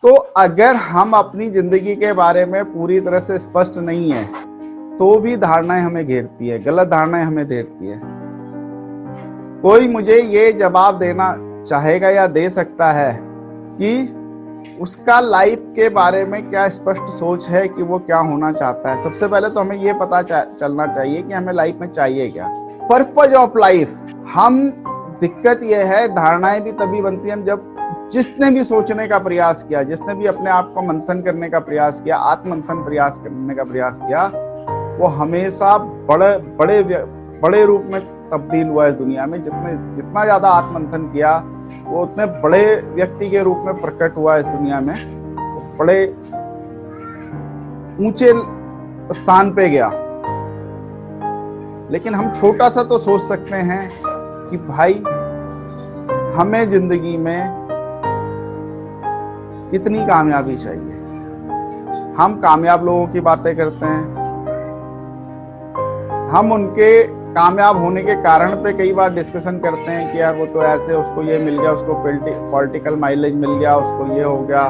तो अगर हम अपनी जिंदगी के बारे में पूरी तरह से स्पष्ट नहीं है तो भी धारणाएं हमें घेरती है, गलत धारणाएं हमें घेरती है। कोई मुझे ये जवाब देना चाहेगा या दे सकता है कि उसका लाइफ के बारे में क्या स्पष्ट सोच है कि वो क्या होना चाहता है। सबसे पहले तो हमें ये पता चलना चाहिए कि हमें लाइफ में चाहिए क्या, पर्पज ऑफ लाइफ। हम दिक्कत ये है, धारणाएं भी तभी बनती हैं जब जिसने भी सोचने का प्रयास किया, जिसने भी अपने आप को मंथन करने का प्रयास किया, आत्मंथन प्रयास करने का प्रयास किया, वो हमेशा बड़े बड़े बड़े रूप में तब्दील हुआ इस दुनिया में। जितना ज्यादा आत्मंथन किया वो उतने बड़े व्यक्ति के रूप में प्रकट हुआ इस दुनिया में, बड़े ऊंचे स्थान पे गया। लेकिन हम छोटा सा तो सोच सकते हैं कि भाई हमें जिंदगी में कितनी कामयाबी चाहिए। हम कामयाब लोगों की बातें करते हैं, हम उनके कामयाब होने के कारण पे कई बार डिस्कशन करते हैं कि यार वो तो ऐसे, उसको ये मिल गया, उसको पॉलिटिकल माइलेज मिल गया, उसको ये हो गया,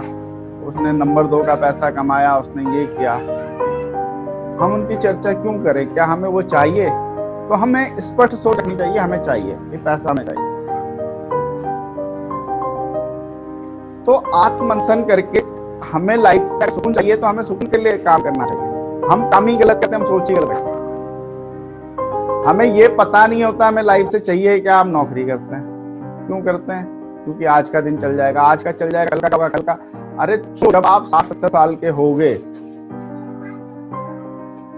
उसने नंबर 2 का पैसा कमाया, उसने ये किया। हम उनकी चर्चा क्यों करें? क्या हमें वो चाहिए? तो हमें स्पष्ट सोच रखनी चाहिए, हमें चाहिए ये पैसा, हमें चाहिए। तो आत्ममंथन करके हमें लाइफ का सुकून चाहिए, तो हमें सुकून के लिए काम करना चाहिए। हम काम ही गलत करते हैं, हम सोच ही गलत करते हैं। हमें ये पता नहीं होता हमें लाइफ से चाहिए क्या, हम नौकरी करते हैं। क्यों करते हैं? क्योंकि आज का दिन चल जाएगा, आज का चल जाएगा, कल का होगा, कल का। अरे जब आप 60-70 साल के हो गए,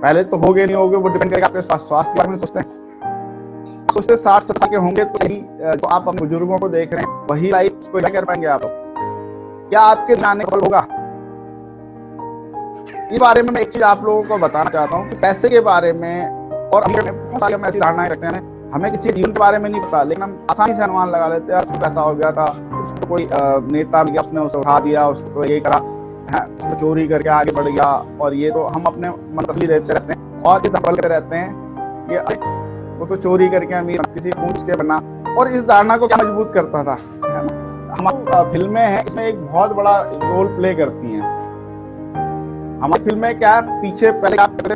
पहले तो हो गए नहीं होगे वो डिपेंड करेगा आपके स्वास्थ्य के बारे में सोचते हैं। सोचते 60-70 साल के होंगे तो जो आप अपने बुजुर्गों को देख रहे हैं वही लाइफ को कर पाएंगे आप? क्या आपके जाने का होगा? इस बारे में मैं एक चीज आप लोगों को बताना चाहता हूँ कि पैसे के बारे में और बहुत सारी हम ऐसी धारणाएं रखते हैं, हमें किसी जीवन के बारे में नहीं पता, लेकिन हम आसानी से अनुमान लगा लेते हैं। उसको पैसा हो गया था, उसको कोई नेता मिल गया, उसने उसे उठा दिया, उसको ये करा, उसको चोरी करके आगे बढ़ गया, और ये तो हम अपने मन तसल्ली देते रहते हैं और ये करते रहते हैं कि वो तो चोरी करके अमीर, किसी पूछ के बना। और इस धारणा को क्या मजबूत करता था, हमारी फिल्में हैं, इसमें एक बहुत बड़ा रोल प्ले करती हैं। हमारी फिल्में क्या है, पीछे पहले क्या करते थे,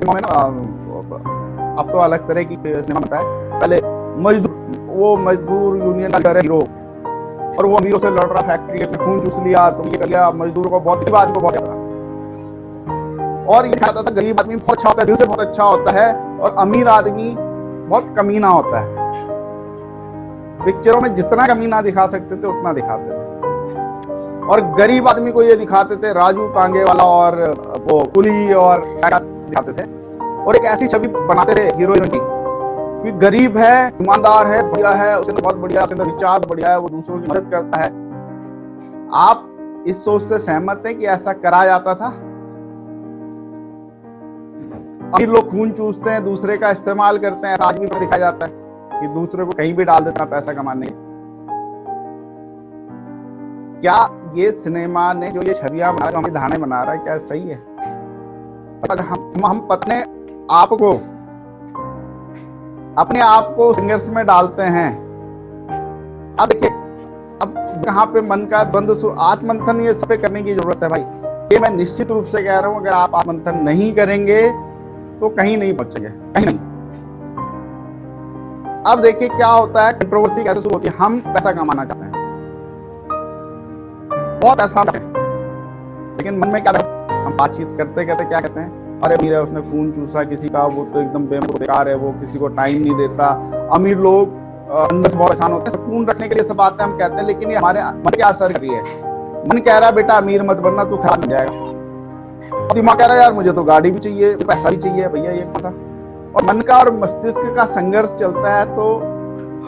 अब तो अलग तरह की सिनेमा बनता है। पहले मजदूर यूनियन का हीरो, और वो अमीरों से लड़ रहा, फैक्ट्री में खून चूस लिया, तो ये कर लिया, मजदूरों को बहुत, गरीब आदमी को बहुत ज्यादा। और ये कहता था गरीब आदमी बहुत अच्छा होता है, दिल से बहुत अच्छा होता है, और अमीर आदमी बहुत कमीना होता है। पिक्चरों में जितना कमीना दिखा सकते थे उतना दिखाते थे, और गरीब आदमी को ये दिखाते थे राजू तांगे वाला और वो कुली और दिखाते थे, और एक ऐसी छवि बनाते थे हीरोइन की कि गरीब है, ईमानदार है, बढ़िया है, उसके अंदर बहुत बढ़िया, उसके अंदर विचार बढ़िया है, वो दूसरों की मदद करता है। आप इस सोच से सहमत हैं कि ऐसा करा जाता था? अमीर लोग खून चूसते हैं, दूसरे का इस्तेमाल करते हैं, ऐसा आज भी दिखाया जाता है कि दूसरे को कहीं भी डाल देता है पैसा कमाने। क्या ये सिनेमा ने जो ये छवियां बना, जो हमें धारणाएं बना रहा है, क्या सही है? हम अपने आप को संघर्ष में डालते हैं। अब देखिए, अब यहाँ पे मन का द्वंद, आत्ममंथन ये सब करने की जरूरत है भाई। ये मैं निश्चित रूप से कह रहा हूँ, अगर आप आत्ममंथन नहीं करेंगे तो कहीं नहीं पहुंचेंगे, कहीं नहीं। अब देखिए क्या होता है, कंट्रोवर्सी कैसे शुरू होती है। हम पैसा कमाना चाहते हैं, बहुत पैसा चाहते हैं, लेकिन मन में क्या, हम बातचीत करते करते क्या कहते हैं, अरे अमीर है, उसने खून चूसा किसी का, वो तो एकदम बेकार है, वो किसी को टाइम नहीं देता। अमीर लोग अंदर से बहुत परेशान होते हैं, सुकून रखने के लिए सब बातें हम कहते हैं, लेकिन ये हमारे मन क्या असर कर रही है? मन कह रहा है बेटा अमीर मत बनना, तू खराब हो जाएगा। और दिमाग कह रहा है यार मुझे तो गाड़ी भी चाहिए, पैसा भी चाहिए, भैया ये पैसा। और मन का और मस्तिष्क का संघर्ष चलता है, तो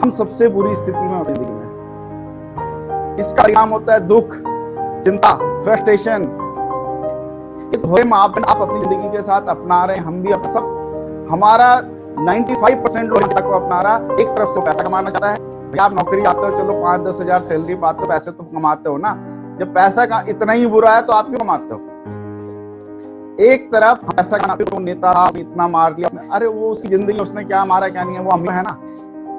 हम सबसे बुरी स्थिति में होते हैं। इसका परिणाम होता है दुख, चिंता, फ्रस्ट्रेशन। आप अपनी जिंदगी के साथ अपना रहे हैं, हम भी सब, हमारा 95% लोग को अपना रहा। एक तरफ से पैसा कमाना चाहता है, आप नौकरी आते हो, चलो 5-10 हजार सैलरी पाते हो, पैसे तो कमाते हो ना। जब पैसा का इतना ही बुरा है तो आप क्यों कमाते हो? एक तरफ पैसा कमाते हो, नेता इतना मार दिया, अरे वो उसकी जिंदगी, उसने क्या मारा क्या नहीं है, वो अमीर है ना।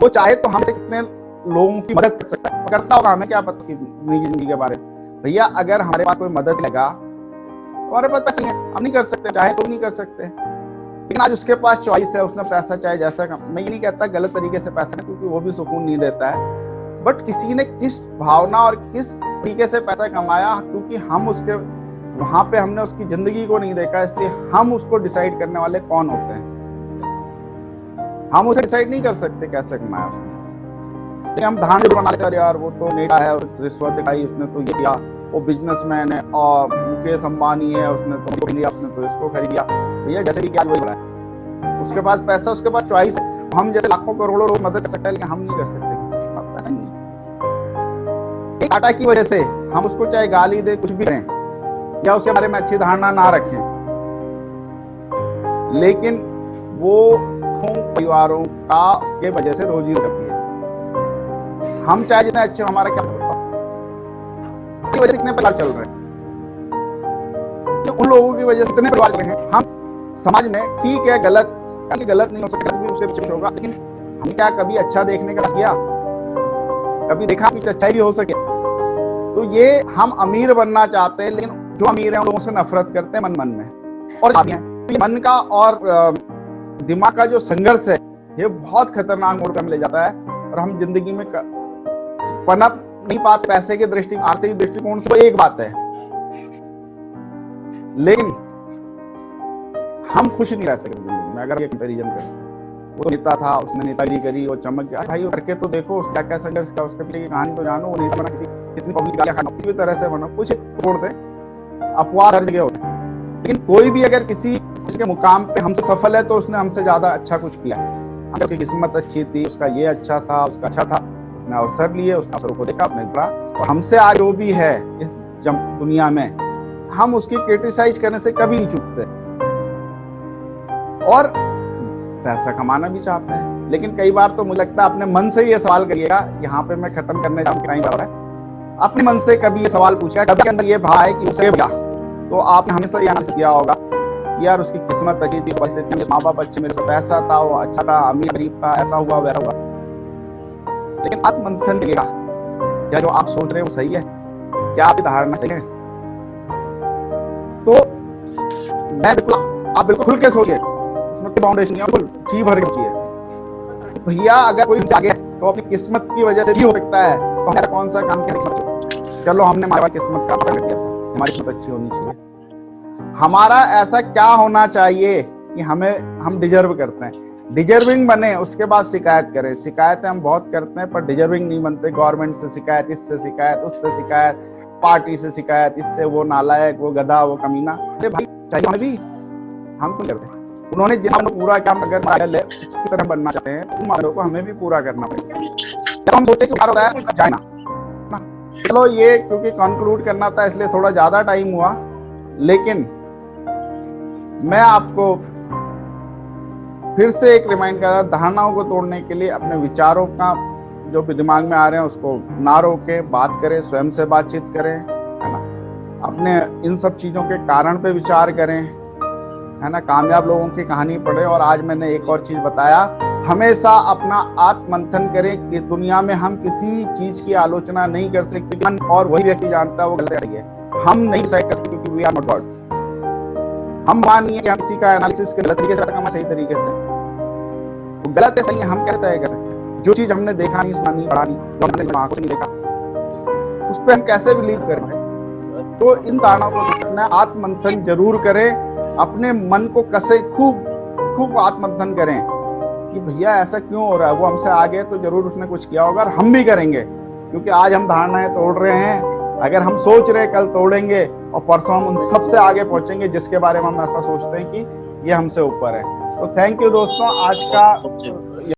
वो चाहे तो हमसे कितने लोगों की मदद कर सकता है, करता होगा, हमें क्या पता जिंदगी के बारे में। भैया अगर हमारे पास कोई मदद लगा, हमारे पास पैसे हैं, हम नहीं कर सकते, चाहे तो नहीं कर सकते, लेकिन आज उसके पास चॉइस है, उसने पैसा चाहे जैसा मैं ये नहीं कहता गलत तरीके से पैसा, क्योंकि वो भी सुकून नहीं देता है, बट किसी ने किस भावना और किस तरीके से पैसा कमाया, क्योंकि हम उसके वहां पे हमने उसकी जिंदगी को नहीं देखा, इसलिए हम उसको डिसाइड करने वाले कौन होते हैं। हम उसे डिसाइड नहीं कर सकते कैसे कमाया उसने, लेकिन हम धारणा बना लेते हैं यार वो तो नेता है, रिश्वत खाई, उसने तो ये किया, वो बिजनेसमैन है और मुकेश अंबानी है, उसने तो लिया, उसने तो इसको खरीद लिया। भैया जैसे भी क्या वही बड़ा है, उसके पास पैसा, उसके पास चॉइस है। हम जैसे लाखों करोड़ों लोग मदद कर सकते हैं, लेकिन हम नहीं कर सकते, किसी के पास पैसा नहीं है। एक आटा की वजह से हम उसको चाहे गाली दे, कुछ भी करें या उसके बारे में अच्छी धारणा ना रखें, लेकिन वो परिवारों का उसके वजह से रोजी करती है। हम चाहे जितने अच्छे, हमारा क्या पता, इसकी वजह से कितने परिवार चल रहे हैं, उन लोगों की वजह से इतने परिवार चल रहे हैं। हम समाज में ठीक है, गलत नहीं हो सकता, उसके पीछे होगा, लेकिन हम क्या कभी अच्छा देखने का किया, कभी देखा कुछ अच्छाई भी हो सके? तो ये हम अमीर बनना चाहते हैं, लेकिन जो अमीर हैं उन लोगों से नफरत करते हैं मन में। और मन का और दिमाग का जो संघर्ष है, ये बहुत खतरनाक मोड़ पर ले जाता है, और हम जिंदगी में पनप नहीं पाते। पैसे के दृष्टिकोण, आर्थिक दृष्टिकोण से एक बात है, लेकिन हम खुश नहीं रहते जिंदगी में। अगर ये कंपैरिजन करें, वो नेता था, उसने नेतागिरी करी, वो चमक गया, भाई करके तो देखो उसका क्या संघर्ष का, उसके पीछे की कहानी तो जानो। वो नेता बना, कितनी पब्लिक गालियां खाना, किसी भी तरह से बना, कुछ छोड़ दे, अपवाद हर जगह होते हैं, लेकिन कोई भी अगर किसी के मुकाम पे हमसे सफल है तो उसने हमसे ज्यादा अच्छा कुछ किया। उसकी किस्मत अच्छी थी, उसका ये अच्छा था, उसका अच्छा था, उसने अवसर लिए, उसने अवसरों को देखा, अपने बढ़ा। और हमसे आज जो भी है इस दुनिया में, हम उसकी क्रिटिसाइज करने से कभी नहीं चूकते, और पैसा कमाना भी चाहते हैं। लेकिन कई बार तो मुझे लगता है अपने मन से ये सवाल करिएगा, यहाँ पे मैं खत्म करने जाऊँ, टाइम हो रहा है। अपने मन से कभी ये सवाल पूछा, कभी अंदर ये भाव है कि उसे गया, तो आपने हमेशा ये एनालिसिस किया होगा कि यार उसकी किस्मत अच्छी थी, परिस्थिति, माँ बाप अच्छे, मेरे पास पैसा था, वो अच्छा था, अमीर गरीब था, ऐसा हुआ वैसा हुआ। लेकिन आत्ममंथन करिएगा, क्या जो आप सोच रहे हैं वो सही है? क्या आपकी धारणा सही है? तो आप बिल्कुल खुल के सोचिए, इसमें कोई बाउंडेशन नहीं है, बिल्कुल जी भर के सोचिए। भैया अगर कोई हमसे आगे है तो अपनी किस्मत की वजह से भी हो सकता है, तो ऐसा कौन सा काम किया, चलो हमने हमारी किस्मत का पता कर दिया, हमारी किस्मत अच्छी होनी चाहिए। हमारा ऐसा क्या होना चाहिए कि हम डिजर्व करते हैं, डिजर्विंग बने, उसके बाद शिकायत करें। शिकायतें हम बहुत करते हैं, पर डिजर्विंग नहीं बनते। गवर्नमेंट से शिकायत, इससे शिकायत, उससे शिकायत, पार्टी से शिकायत, इससे वो नालायक, वो गधा, वो कमीना। अरे भाई चाहिए हमें भी, हम क्यों करते हैं? उन्होंने जिन्होंने पूरा काम अगर की तरह बनना चाहते हैं, उन मामलों को हमें भी पूरा करना पड़ेगा। जब हम सोचे कि होता है जाए ना, चलो ये क्योंकि कंक्लूड करना था इसलिए थोड़ा ज्यादा टाइम हुआ, लेकिन मैं आपको फिर से एक रिमाइंड कर रहा, धारणाओं को तोड़ने के लिए अपने विचारों का जो भी दिमाग में आ रहे हैं उसको ना रोके, बात करें, स्वयं से बातचीत करें, है ना, अपने इन सब चीजों के कारण पे विचार करें, है ना, कामयाब लोगों की कहानी पढ़े। और आज मैंने एक और चीज बताया, हमेशा अपना आत्ममंथन करें कि दुनिया में हम किसी चीज की आलोचना नहीं कर सकते, मन और वही व्यक्ति जानता है वो गलत है। हम नहीं डिसाइड कर सकते, क्योंकि वी आर नॉट गॉड। हम मानिए कि हम किसी का एनालिसिस गलत तरीके से करना, सही तरीके से, वो गलत है सही है हम कैसे तय कर सकते हैं? जो चीज हमने देखा नहीं, सुना नहीं, पढ़ा नहीं, जो हमने आंखों से नहीं देखा, उस पर हम कैसे बिलीव करें? तो इन धारणाओं को आत्ममंथन जरूर करें, अपने मन को कसे खूब आत्ममंथन करें कि भैया ऐसा क्यों हो रहा है, वो हमसे आगे तो जरूर उसने कुछ किया होगा, और हम भी करेंगे, क्योंकि आज हम धारणाएं तोड़ रहे हैं। अगर हम सोच रहे कल तोड़ेंगे, और परसों हम उन सबसे आगे पहुंचेंगे जिसके बारे में हम ऐसा सोचते हैं कि ये हमसे ऊपर है। तो थैंक यू दोस्तों, आज का